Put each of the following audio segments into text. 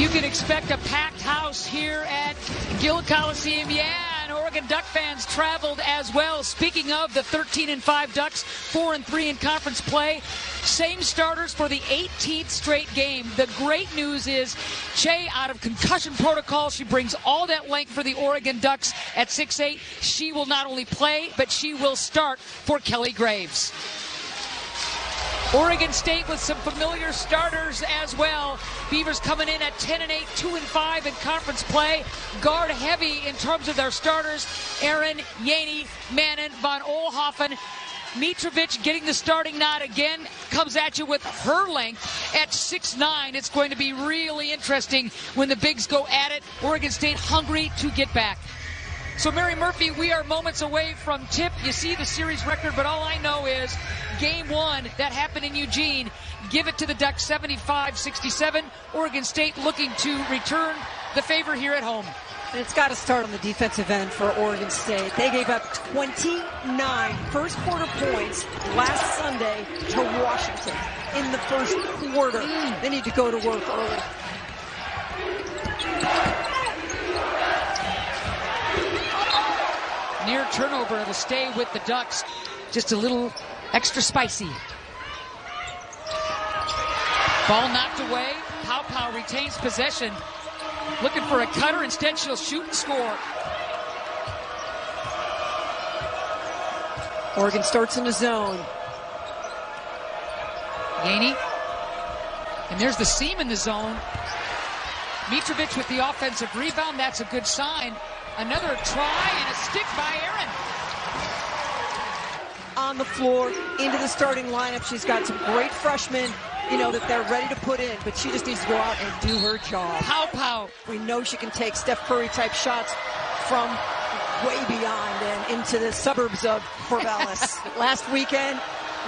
You can expect a packed house here at Gill Coliseum. Yeah, and Oregon Duck fans traveled as well. Speaking of the 13-5 Ducks, 4-3 in conference play. Same starters for the 18th straight game. The great news is Che out of concussion protocol. She brings all that length for the Oregon Ducks at 6'8". She will not only play, but she will start for Kelly Graves. Oregon State with some familiar starters as well. Beavers coming in at 10-8, 2-5 in conference play. Guard heavy in terms of their starters. Aaron, Jelena Mannen, von Oelhoffen. Mitrovic getting the starting nod again, comes at you with her length at 6'9". It's going to be really interesting when the Bigs go at it. Oregon State hungry to get back. So, Mary Murphy, we are moments away from tip. You see the series record, but all I know is game one that happened in Eugene. Give it to the Ducks 75-67. Oregon State looking to return the favor here at home. And it's got to start on the defensive end for Oregon State. They gave up 29 first quarter points last Sunday to Washington in the first quarter. They need to go to work early. Near turnover, it'll stay with the Ducks. Just a little extra spicy. Ball knocked away. Pow retains possession. Looking for a cutter. Instead, she'll shoot and score. Oregon starts in the zone. Jelena. And there's the seam in the zone. Mitrovic with the offensive rebound. That's a good sign. Another try and a stick by Aaron. On the floor, into the starting lineup. She's got some great freshmen, that they're ready to put in, but she just needs to go out and do her job. Pow. We know she can take Steph Curry type shots from way beyond and into the suburbs of Corvallis. Last weekend,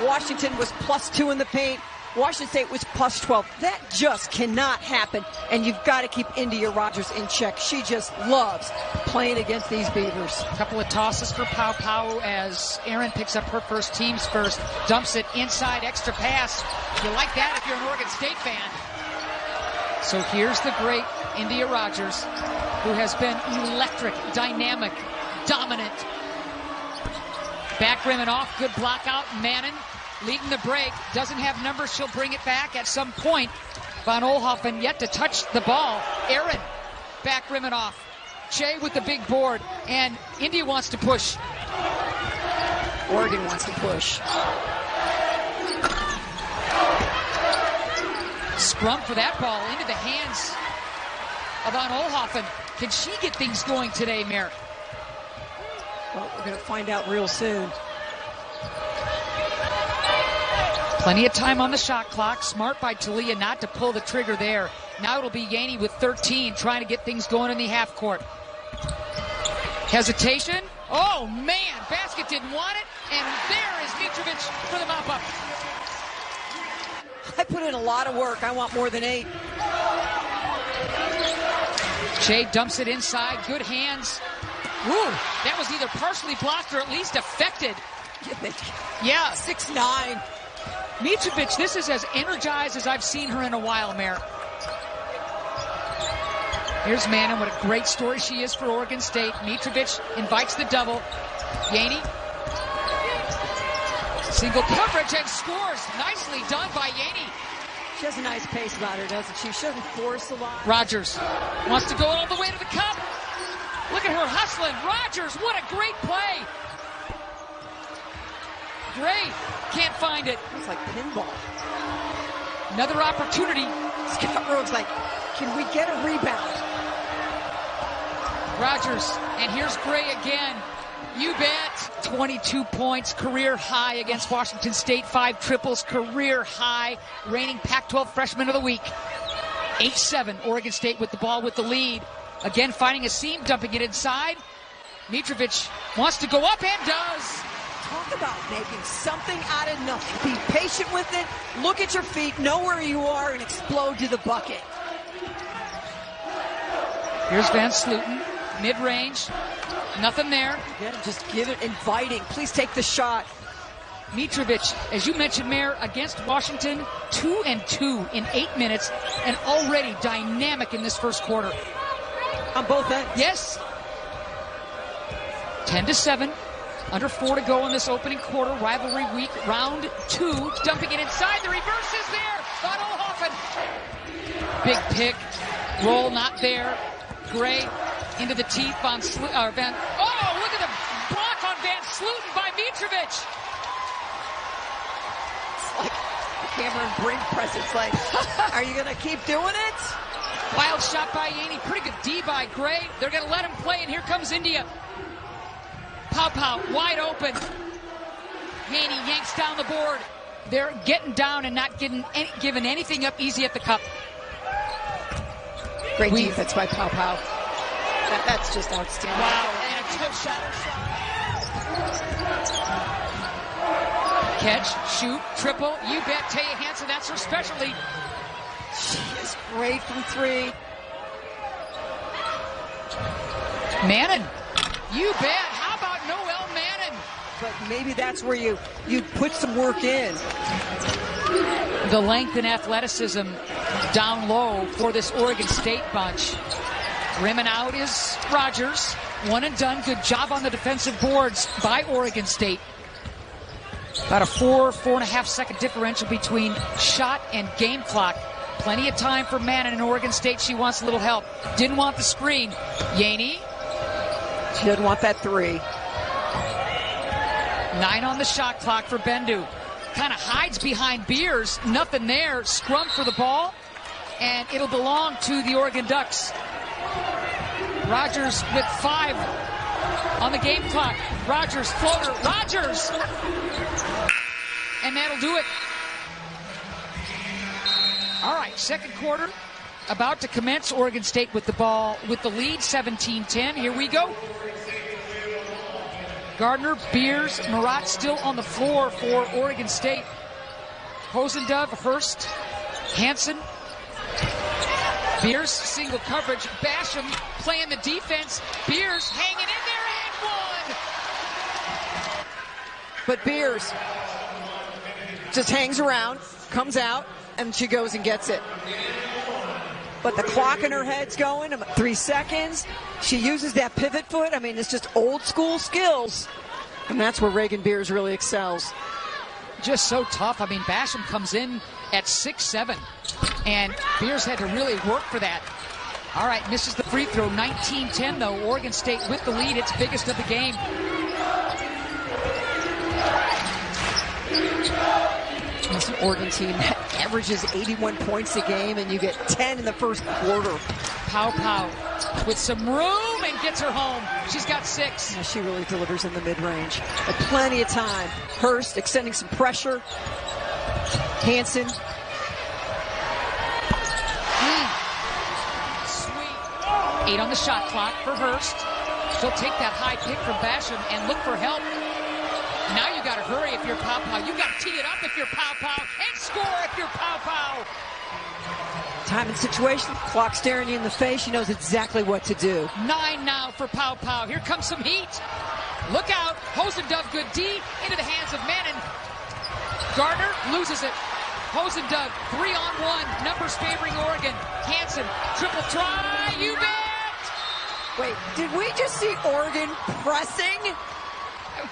Washington was +2 in the paint. Washington State was +12. That just cannot happen, and you've got to keep India Rogers in check. She just loves playing against these Beavers. A couple of tosses for Pow as Aaron picks up her first, team's first, dumps it inside, extra pass. You like that if you're an Oregon State fan. So here's the great India Rogers, who has been electric, dynamic, dominant. Back rim and off, good block out. Mannen leading the break, doesn't have numbers, she'll bring it back at some point. Von Oelhoffen yet to touch the ball. Aaron, back rim and off. Che with the big board, and India wants to push. Oregon wants to push. Scrum for that ball into the hands of Von Oelhoffen. Can she get things going today, Mare? Well, we're going to find out real soon. Plenty of time on the shot clock. Smart by Talia not to pull the trigger there. Now it'll be Jelena with 13 trying to get things going in the half court. Hesitation. Oh, man. Basket didn't want it. And there is Mitrovic for the mop up. I put in a lot of work. I want more than 8. Che dumps it inside. Good hands. Woo. That was either partially blocked or at least affected. Yeah. 6'9". Mitrovic, this is as energized as I've seen her in a while, Mare. Here's Mannen. What a great story she is for Oregon State. Mitrovic invites the double. Jelena. Single coverage and scores. Nicely done by Jelena. She has a nice pace about her, doesn't she? She doesn't force a lot. Rogers wants to go all the way to the cup. Look at her hustling. Rogers, what a great play. Great. Can't find it. It's like pinball. Another opportunity. Scott Rogue's like, can we get a rebound? Rogers, and here's Gray again. You bet. 22 points, career high against Washington State. 5 triples, career high. Reigning Pac-12 freshman of the week. 8-7, Oregon State with the ball with the lead. Again, finding a seam, dumping it inside. Mitrovic wants to go up and does. Talk about making something out of nothing. Be patient with it. Look at your feet. Know where you are and explode to the bucket. Here's Van Sluten. Mid-range. Nothing there. Yeah, just give it. Inviting. Please take the shot. Mitrovic, as you mentioned, Mayor, against Washington, 2-2 in 8 minutes, and already dynamic in this first quarter. On both ends. Yes. 10-7. Under 4 to go in this opening quarter. Rivalry week, round 2. Dumping it inside. The reverse is there. Von Oelhoffen. Big pick. Roll not there. Gray into the teeth. Oh, look at the block on Van Sluten by Mitrovic. It's like Cameron Brink press. It's like, are you going to keep doing it? Wild shot by Yaney. Pretty good D by Gray. They're going to let him play, and here comes India. Pow wide open. Yaney yanks down the board. They're getting down and not giving anything up easy at the cup. Great defense by Pow. That's just outstanding. Wow, and a tip shot. Catch, shoot, triple. You bet. Taya Hansen, that's her specialty. She is great from 3. Mannen, you bet. How about Noelle Mannen? But maybe that's where you put some work in. The length and athleticism down low for this Oregon State bunch. Rimming out is Rogers. One and done. Good job on the defensive boards by Oregon State. About a 4.5 second differential between shot and game clock. Plenty of time for Mannen in Oregon State. She wants a little help. Didn't want the screen. Yaney. She doesn't want that 3. 9 on the shot clock for Bendu. Kind of hides behind Beavers. Nothing there. Scrum for the ball. And it'll belong to the Oregon Ducks. Rogers with 5 on the game clock. Rogers, floater. Rogers! And that'll do it. All right, second quarter about to commence. Oregon State with the ball, with the lead, 17-10. Here we go. Gardner, Beers, Marat still on the floor for Oregon State. Hosendove, Hurst, Hansen. Beers, single coverage. Basham playing the defense. Beers hanging in there and one. But Beers just hangs around, comes out, and she goes and gets it. But the clock in her head's going, 3 seconds. She uses that pivot foot. I mean, it's just old school skills. And that's where Reagan Beers really excels. Just so tough. I mean, Basham comes in at 6'7", and Beers had to really work for that. All right, misses the free throw. 19-10, though. Oregon State with the lead. It's biggest of the game. This Oregon team averages 81 points a game, and you get 10 in the first quarter. Pow with some room and gets her home. She's got 6. Yeah, she really delivers in the mid-range. But plenty of time. Hurst extending some pressure. Hansen. Sweet. 8 on the shot clock for Hurst. She'll take that high pick from Basham and look for help. Now you got to hurry if you're Pow. You got to tee it up if you're Pow, and score if you're Pow. Time and situation. Clock staring you in the face. She knows exactly what to do. 9 now for Pow. Here comes some heat. Look out. Hosendove, good D into the hands of Mannen. Gardner loses it. Hosendove, 3-on-1. Numbers favoring Oregon. Hansen, triple try. You bet. Wait, did we just see Oregon pressing?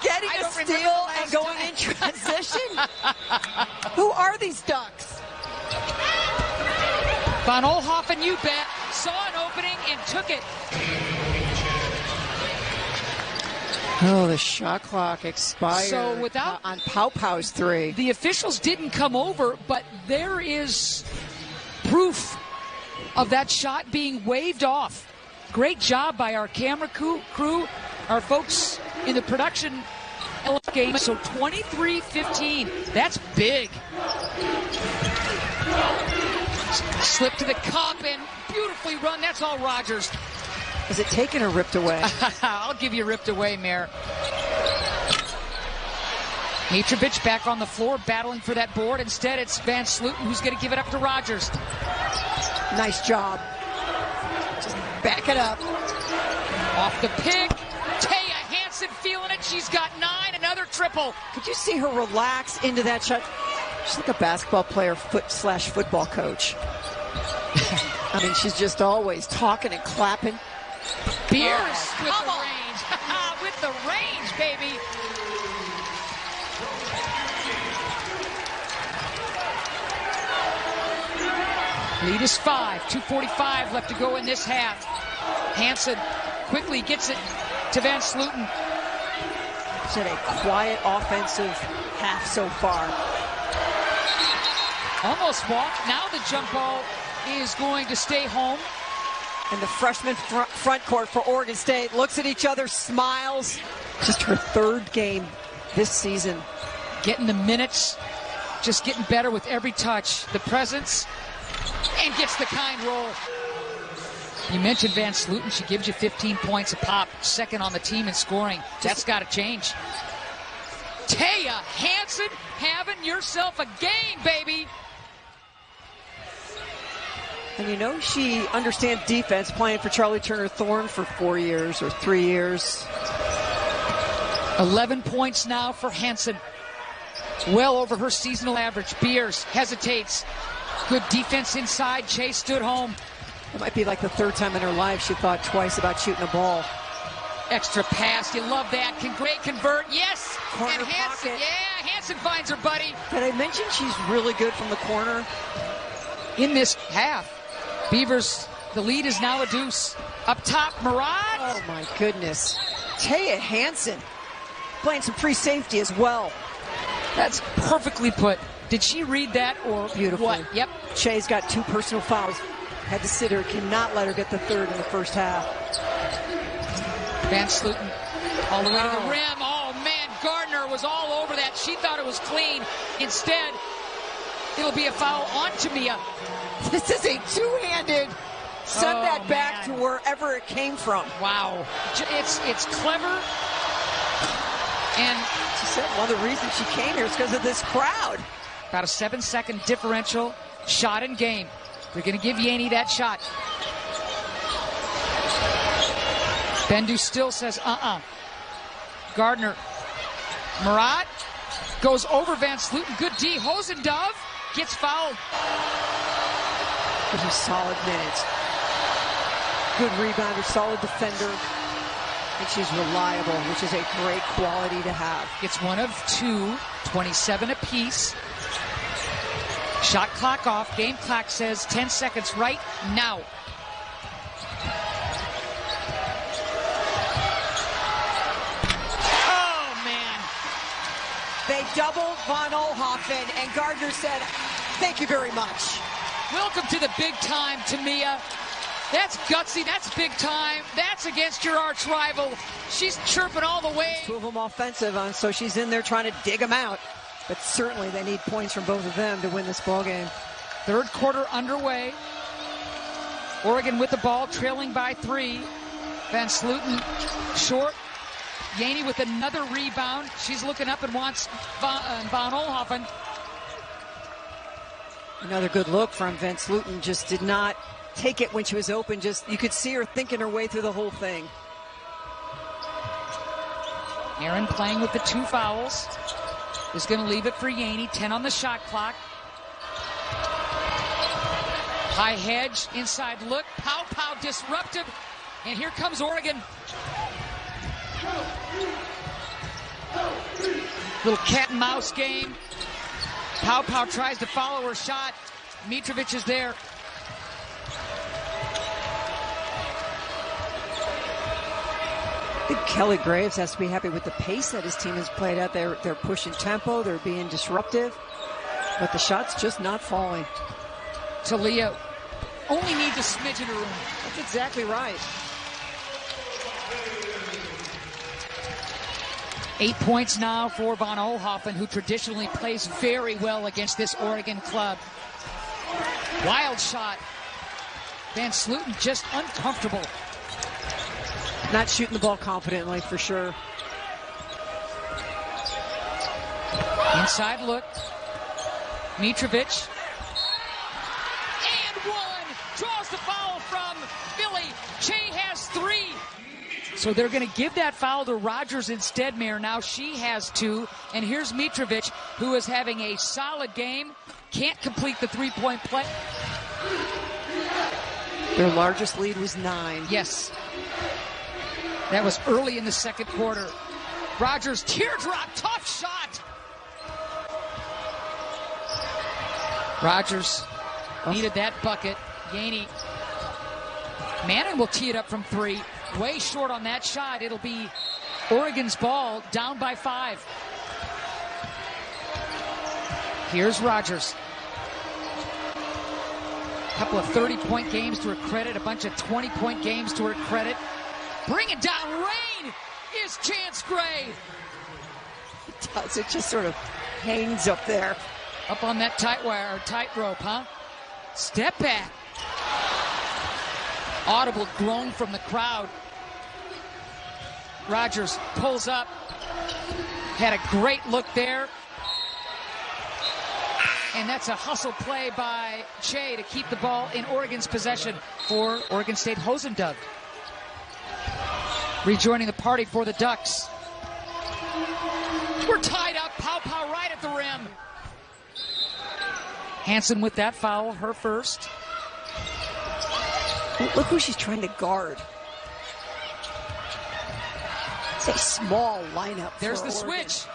Getting a steal and going in transition? Who are these Ducks? Von Oelhoffen, you bet, saw an opening and took it. Oh, the shot clock expired. So without on Pow's 3. The officials didn't come over, but there is proof of that shot being waved off. Great job by our camera crew, our folks in the production game. So 23-15. That's big. Slip to the cup and beautifully run. That's all Rogers. Is it taken or ripped away? I'll give you ripped away, Mayor. Mitrovic back on the floor battling for that board. Instead, it's Van Sluten who's going to give it up to Rogers. Nice job. Just back it up. Off the pick. Taya Hansen feeling it. She's got 9. another triple. Could you see her relax into that shot? She's like a basketball player / football coach. I mean, she's just always talking and clapping. Beavers with the range. With the range, baby. Lead is 5. 2:45 left to go in this half. Hansen quickly gets it to Van Sloten. It's been a quiet offensive half so far. Almost walked. Now the jump ball is going to stay home. And the freshman front court for Oregon State looks at each other, smiles. Just her 3rd game this season. Getting the minutes, just getting better with every touch. The presence, and gets the kind roll. You mentioned Van Sloten. She gives you 15 points a pop, 2nd on the team in scoring. That's got to change. Taya Hansen having yourself a game, baby. And you know she understands defense, playing for Charlie Turner Thorne for 4 years or 3 years. 11 points now for Hansen. Well over her seasonal average. Beers hesitates. Good defense inside. Chase stood home. It might be like the 3rd time in her life she thought twice about shooting a ball. Extra pass. You love that. Can great convert. Yes. Corner and Hansen. pocket. Yeah, Hansen finds her buddy. Did I mention she's really good from the corner? In this half, Beavers, the lead is now a deuce. Up top, Murat. Oh my goodness. Taya Hansen playing some free safety as well. That's perfectly put. Did she read that or beautifully? What? Yep. Shay's got 2 personal fouls. Had to sit her, cannot let her get the 3rd in the first half. Van Sloten all the way to the rim. Oh man, Gardner was all over that. She thought it was clean. Instead, it'll be a foul on Tamia. This is a two-handed. Send that back to wherever it came from. Wow. It's clever. And she said one of the reasons she came here is because of this crowd. About a 7-second differential shot in game. They're going to give Yaney that shot. Bendu still says, Gardner. Murat goes over Van Sloten. Good D. Hosendove gets fouled. Gives her solid minutes. Good rebounder, solid defender. And she's reliable, which is a great quality to have. It's 1 of 2, 27 apiece. Shot clock off. Game clock says 10 seconds right now. Oh, man. They doubled Von Oelhoffen, and Gardner said, thank you very much. Welcome to the big time, Tamia. That's gutsy. That's big time. That's against your arch rival. She's chirping all the way. 2 of them offensive, so she's in there trying to dig them out. But certainly they need points from both of them to win this ball game. 3rd quarter underway. Oregon with the ball, trailing by 3. Van Sloten short. Yaney with another rebound. She's looking up and wants Von Oelhoffen. Another good look from Van Sloten. Just did not take it when she was open. Just you could see her thinking her way through the whole thing. Aaron playing with the 2 fouls. Is going to leave it for Yaney. 10 on the shot clock. High hedge, inside look. Pow disruptive. And here comes Oregon. Little cat and mouse game. Pow tries to follow her shot. Mitrovic is there. I think Kelly Graves has to be happy with the pace that his team has played out. They're pushing tempo. They're being disruptive. But the shot's just not falling. Talia only needs a smidgen of room. That's exactly right. 8 points now for Von Oelhoffen, who traditionally plays very well against this Oregon club. Wild shot. Van Sloten just uncomfortable. Not shooting the ball confidently, for sure. Inside look. Mitrovic. And 1. Draws the foul from Philly. Che has 3. So they're going to give that foul to Rogers instead, Mayor. Now she has 2. And here's Mitrovic, who is having a solid game. Can't complete the three-point play. Their largest lead was 9. Yes. That was early in the second quarter. Rogers, teardrop, tough shot. Rogers needed that bucket. Yaney. Mannen will tee it up from 3. Way short on that shot. It'll be Oregon's ball, down by 5. Here's Rogers. A couple of 30-point games to her credit, a bunch of 20-point games to her credit. Bring it down. Rain is Chance Gray. It does. It just sort of hangs up there. Up on that tightrope, huh? Step back. Audible groan from the crowd. Rogers pulls up. Had a great look there. And that's a hustle play by Che to keep the ball in Oregon's possession for Oregon State Hosendug. Rejoining the party for the Ducks. We're tied up. Pow right at the rim. Hansen with that foul, her first. Look who she's trying to guard. It's a small lineup. There's the switch.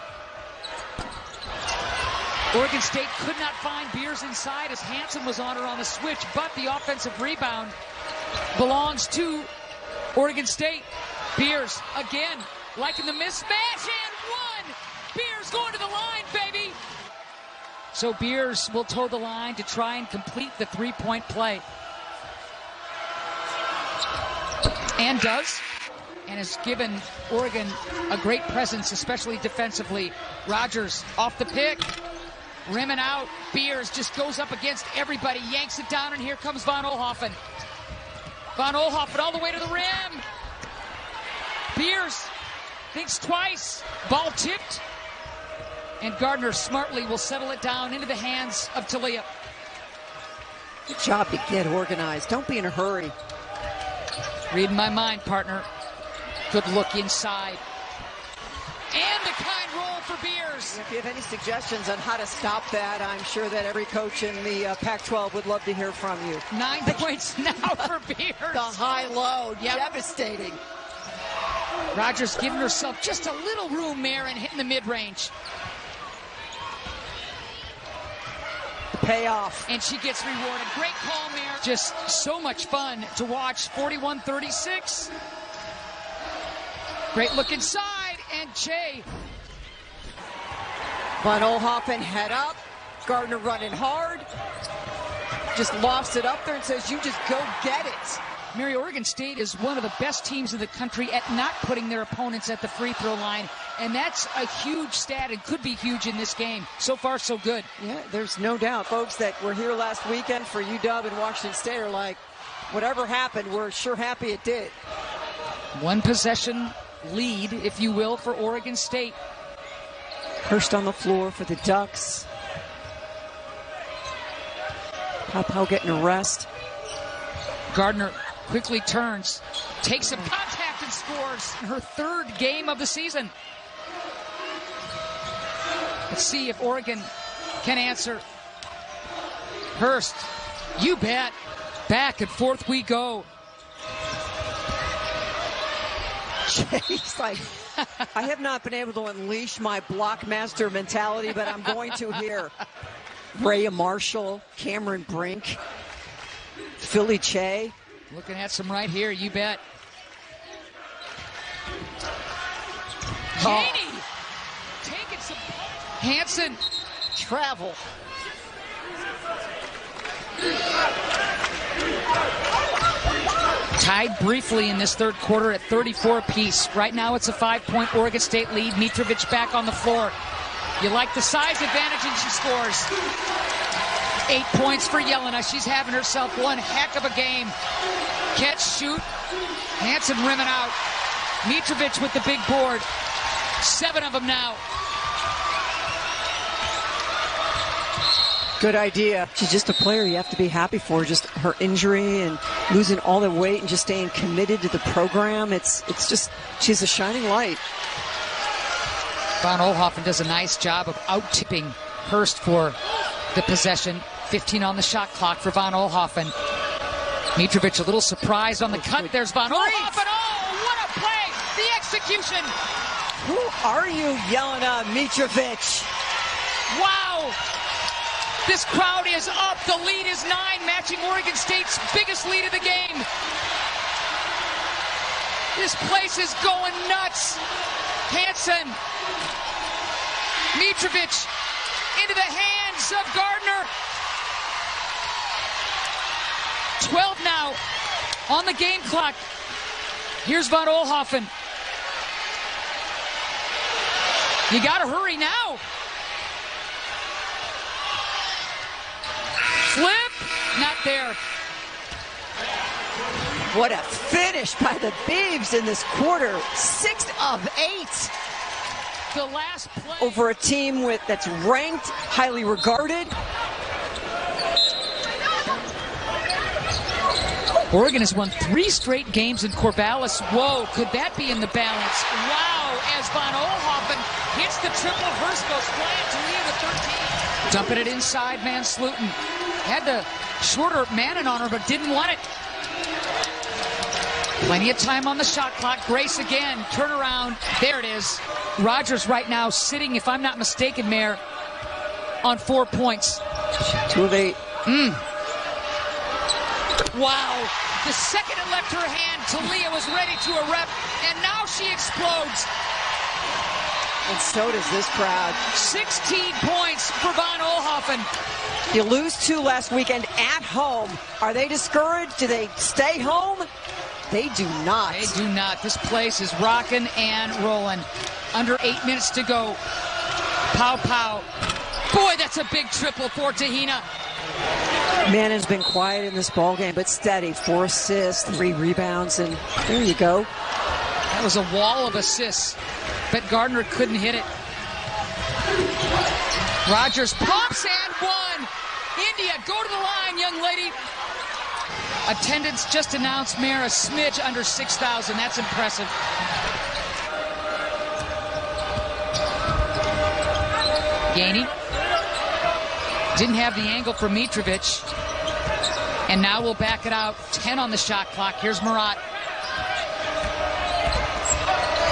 Oregon State could not find Beavers inside as Hansen was on her on the switch, but the offensive rebound belongs to Oregon State. Beavers again, liking the mismatch, and 1. Beavers going to the line, baby. So Beavers will toe the line to try and complete the three-point play. And does. And has given Oregon a great presence, especially defensively. Rogers off the pick. Rimming out. Beavers just goes up against everybody. Yanks it down, and here comes Von Oelhoffen. Von Oelhoffen all the way to the rim. Beavers thinks twice. Ball tipped. And Gardner smartly will settle it down into the hands of Talia. Good job to get organized. Don't be in a hurry. Reading my mind, partner. Good look inside. And the kind roll for Beavers. If you have any suggestions on how to stop that, I'm sure that every coach in the Pac-12 would love to hear from you. 9 points now for Beavers. The high-low, devastating. Rogers giving herself just a little room there and hitting the mid-range. Payoff. And she gets rewarded. Great call, Mayor. Just so much fun to watch. 41-36. Great look inside, and Che. Von Oelhoffen head up. Gardner running hard. Just lofts it up there and says, you just go get it. Mary, Oregon State is one of the best teams in the country at not putting their opponents at the free throw line. And that's a huge stat and could be huge in this game. So far, so good. Yeah, there's no doubt. Folks that were here last weekend for UW and Washington State are like, whatever happened, we're sure happy it did. One possession lead, if you will, for Oregon State. Hurst on the floor for the Ducks. Pow getting a rest. Gardner quickly turns, takes some contact and scores. Her 3rd game of the season. Let's see if Oregon can answer. Hurst, you bet. Back and forth we go. He's like, I have not been able to unleash my blockmaster mentality, but I'm going to here. Rhea Marshall, Cameron Brink, Philly Che. Looking at some right here, you bet. Yaney taking some. Hansen. Travel. Tied briefly in this 3rd quarter at 34 apiece. Right now it's a 5-point Oregon State lead. Mitrovic back on the floor. You like the size advantage, and she scores. 8 points for Jelena. She's having herself one heck of a game. Catch, shoot. Hansen rimming out. Mitrovic with the big board. 7 of them now. Good idea. She's just a player you have to be happy for. Just her injury and losing all the weight and just staying committed to the program. It's just, she's a shining light. Von Oelhoffen does a nice job of out-tipping Hurst for the possession. 15 on the shot clock for Von Oelhoffen. Mitrovic a little surprised on the cut. There's Von Oelhoffen. Oh, what a play! The execution. Who are you, Jelena Mitrovic? Wow! This crowd is up. The lead is 9, matching Oregon State's biggest lead of the game. This place is going nuts. Hansen. Mitrovic into the hands of Gardner. 12 now on the game clock. Here's Von Oelhoffen. You gotta hurry now. Flip, not there. What a finish by the Beavs in this quarter. 6 of 8. The last play. Over a team that's ranked, highly regarded. Oregon has won 3 straight games in Corvallis. Whoa, could that be in the balance? Wow, as Von Oelhoffen hits the triple, Hurst goes flying to lead with 13. Dumping it inside, Van Sluten. Had the shorter Mannen on her, but didn't want it. Plenty of time on the shot clock. Grace again, turnaround. There it is. Rogers right now sitting, if I'm not mistaken, Mayor, on 4 points. 2 of 8. Wow. The second it left her hand, Talia was ready to erupt, and now she explodes. And so does this crowd. 16 points for Von Oelhoffen. You lose 2 last weekend at home. Are they discouraged? Do they stay home? They do not. They do not. This place is rocking and rolling. Under 8 minutes to go. Pow, pow. Boy, that's a big triple for Tahina. Mannen's been quiet in this ballgame, but steady. 4 assists, 3 rebounds, and there you go. That was a wall of assists, but Gardner couldn't hit it. Rogers pumps and 1. India, go to the line, young lady. Attendance just announced, Mayor, a smidge under 6,000. That's impressive. Gainey didn't have the angle for Mitrovic. And now we'll back it out. 10 on the shot clock. Here's Murat.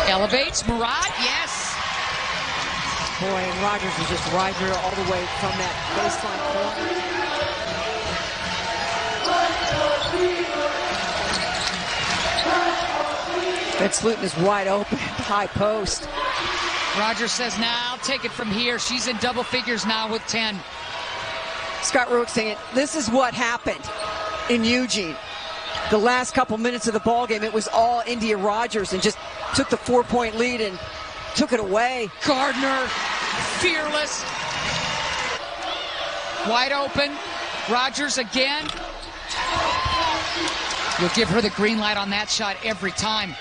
Elevates. Murat, yes. Boy, and Rogers was just riding her all the way from that baseline corner. Van Sluten is wide open, high post. Rogers says, nah, I'll take it from here. She's in double figures now with 10. Scott Rook saying, this is what happened in Eugene. The last couple minutes of the ballgame, it was all India Rogers and just took the 4-point lead and took it away. Gardner, fearless. Wide open. Rogers again. You'll give her the green light on that shot every time.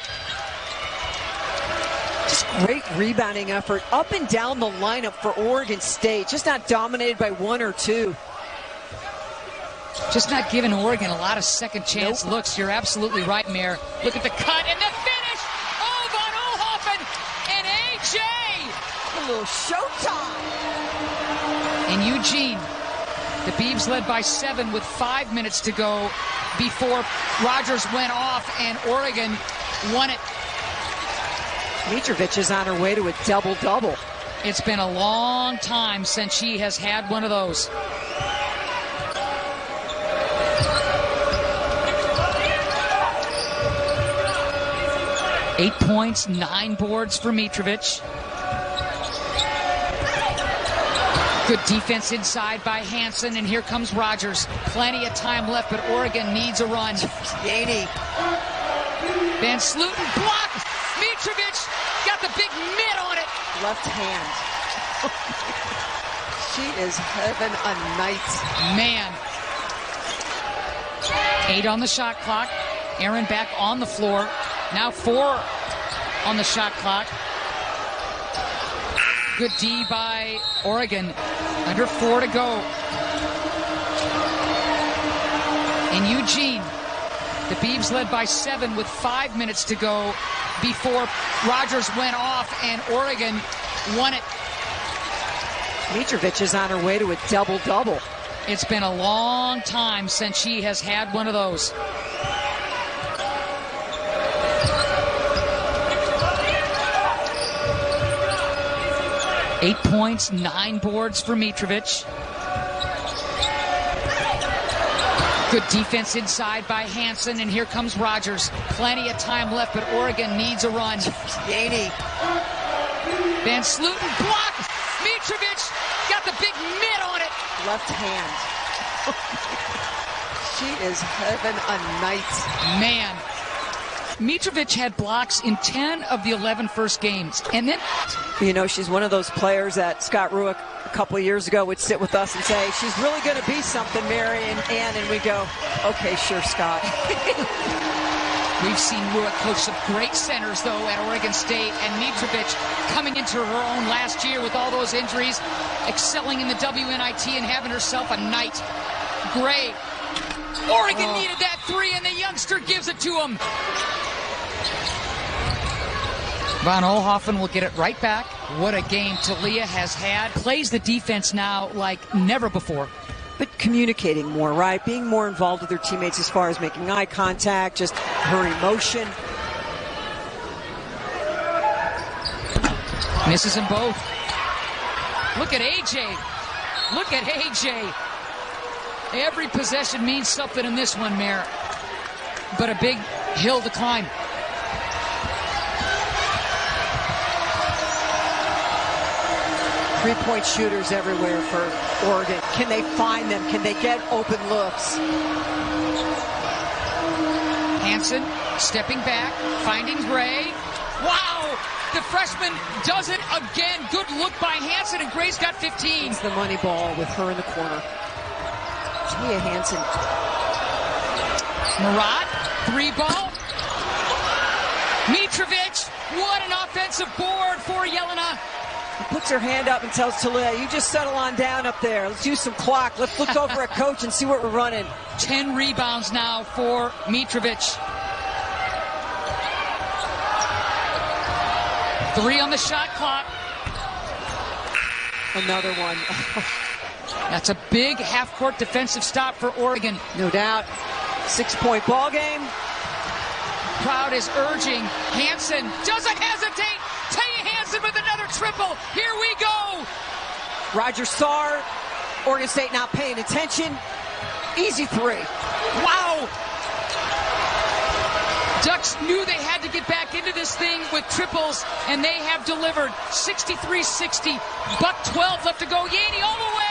Just great rebounding effort up and down the lineup for Oregon State. Just not dominated by 1 or 2. Just not giving Oregon a lot of second chance looks. You're absolutely right, Mayor. Look at the cut and the finish. Oh, Von Oelhoffen and AJ. A little showtime. In Eugene, the Beavs led by 7 with 5 minutes to go before Rogers went off and Oregon won it. Mitrovic is on her way to a double-double. It's been a long time since she has had one of those. Eight points, 9 boards for Mitrovic. Good defense inside by Hansen, and here comes Rogers. Plenty of time left, but Oregon needs a run. Gainey. Van Sluten blocked. Mitrovic got the big mitt on it. Left hand. She is having a night. Man. 8 on the shot clock. Aaron back on the floor. Now 4 on the shot clock. Good D by Oregon. Under 4 to go. In Eugene, the Beavs led by 7 with 5 minutes to go before Rogers went off and Oregon won it. Mitrovic is on her way to a double-double. It's been a long time since she has had one of those. Eight points, 9 boards for Mitrovic. Good defense inside by Hansen, and here comes Rogers. Plenty of time left, but Oregon needs a run. Yaney. Van Sluten block. Mitrovic got the big mitt on it. Left hand. She is having a night. Man. Mitrovic had blocks in 10 of the 11 first games. And then, you know, she's one of those players that Scott Ruick a couple of years ago would sit with us and say, she's really going to be something, Mary and Ann. And we go, okay, sure, Scott. We've seen Ruick coach some great centers, though, at Oregon State. And Mitrovic coming into her own last year with all those injuries, excelling in the WNIT and having herself a night. Great. Oregon needed that 3, and the youngster gives it to him. Von Oelhoffen will get it right back. What a game Talia has had. Plays the defense now like never before. But communicating more, right? Being more involved with her teammates as far as making eye contact, just her emotion. Misses them both. Look at AJ. Look at AJ. Every possession means something in this one, Mare. But a big hill to climb. Three-point shooters everywhere for Oregon. Can they find them? Can they get open looks? Hansen stepping back, finding Gray. Wow! The freshman does it again. Good look by Hansen, and Gray's got 15. It's the money ball with her in the corner. Tia Hansen. Murat, 3-ball. Mitrovic, what an offensive board for Jelena. Puts her hand up and tells Talia, you just settle on down up there. Let's use some clock. Let's look over at coach and see what we're running. 10 rebounds now for Mitrovic. 3 on the shot clock. Another one. That's a big half-court defensive stop for Oregon. No doubt. 6-point ball game. Crowd is urging. Hansen doesn't hesitate. Tia Hansen with another triple. Here we go. Roger Sarr. Oregon State not paying attention. Easy 3. Wow. Ducks knew they had to get back into this thing with triples, and they have delivered. 63-60. Buck 12 left to go. Yaney all the way.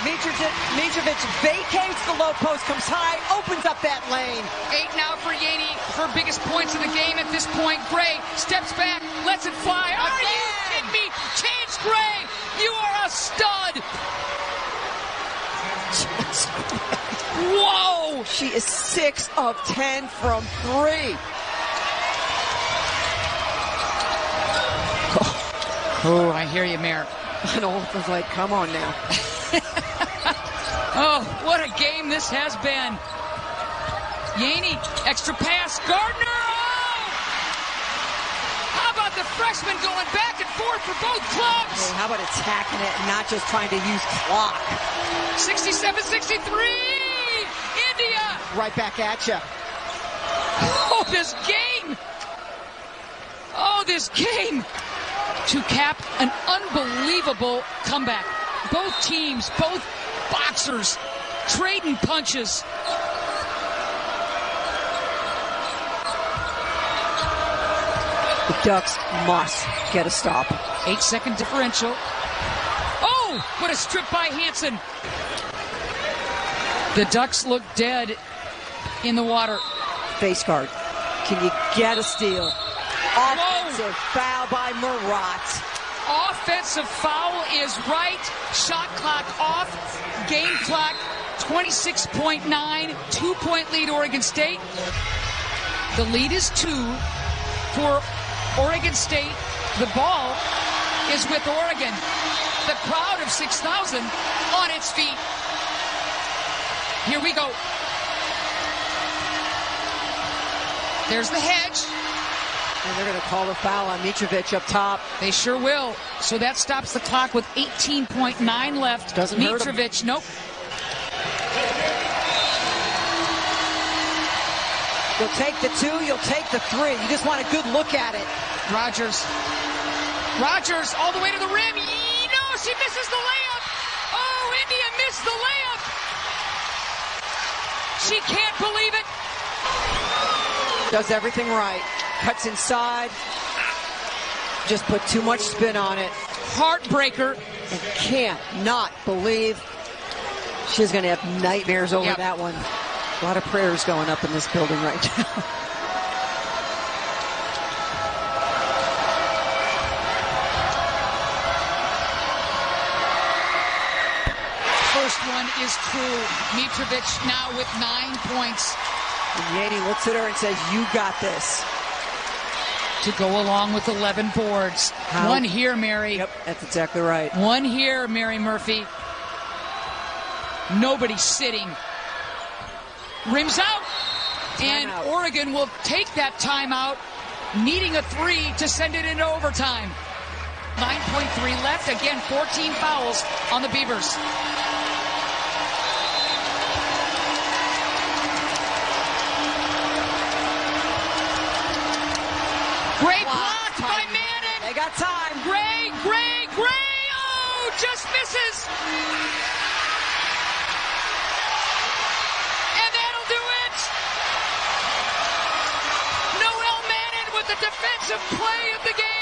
Mitrovic vacates the low post, comes high, opens up that lane. 8 now for Yaney. Her biggest points of the game at this point. Gray steps back, lets it fly. Are you kidding me? Chance Gray, you are a stud. Whoa! She is 6 of 10 from 3. Oh, I hear you, Mare. And Olaf was like, come on now. Oh, what a game this has been. Yaney, extra pass. Gardner, oh! How about the freshman going back and forth for both clubs? Hey, how about attacking it and not just trying to use clock? 67-63, India. Right back at you. Oh, this game. Oh, this game. To cap an unbelievable comeback. Both teams, both boxers, trading punches. The Ducks must get a stop. 8-second differential. Oh, what a strip by Hansen. The Ducks look dead in the water. Face guard. Can you get a steal? Offensive foul by Murat. Offensive foul is right. Shot clock off. Game clock 26.9. 2-point lead Oregon State. The lead is 2 for Oregon State. The ball is with Oregon. The crowd of 6,000 on its feet. Here we go. There's the hedge. And they're going to call the foul on Mitrovic up top. They sure will. So that stops the clock with 18.9 left. Doesn't hurt him. Mitrovic, nope. You'll take the 2, you'll take the 3. You just want a good look at it. Rogers all the way to the rim. No, she misses the layup. Oh, India missed the layup. She can't believe it. Does everything right. Cuts inside. Just put too much spin on it. Heartbreaker. And can't not believe she's going to have nightmares over that one. A lot of prayers going up in this building right now. First one is true. Mitrovic now with 9 points. And Yaney looks at her and says, you got this. To go along with 11 boards. How? One here, Mary. Yep, that's exactly right. One here, Mary Murphy. Nobody sitting. Rims out. And Oregon will take that timeout, needing a 3 to send it into overtime. 9.3 left. Again, 14 fouls on the Beavers. Great block by Mannen. They got time. Gray. Oh, just misses. And that'll do it. Noelle Mannen with the defensive play of the game.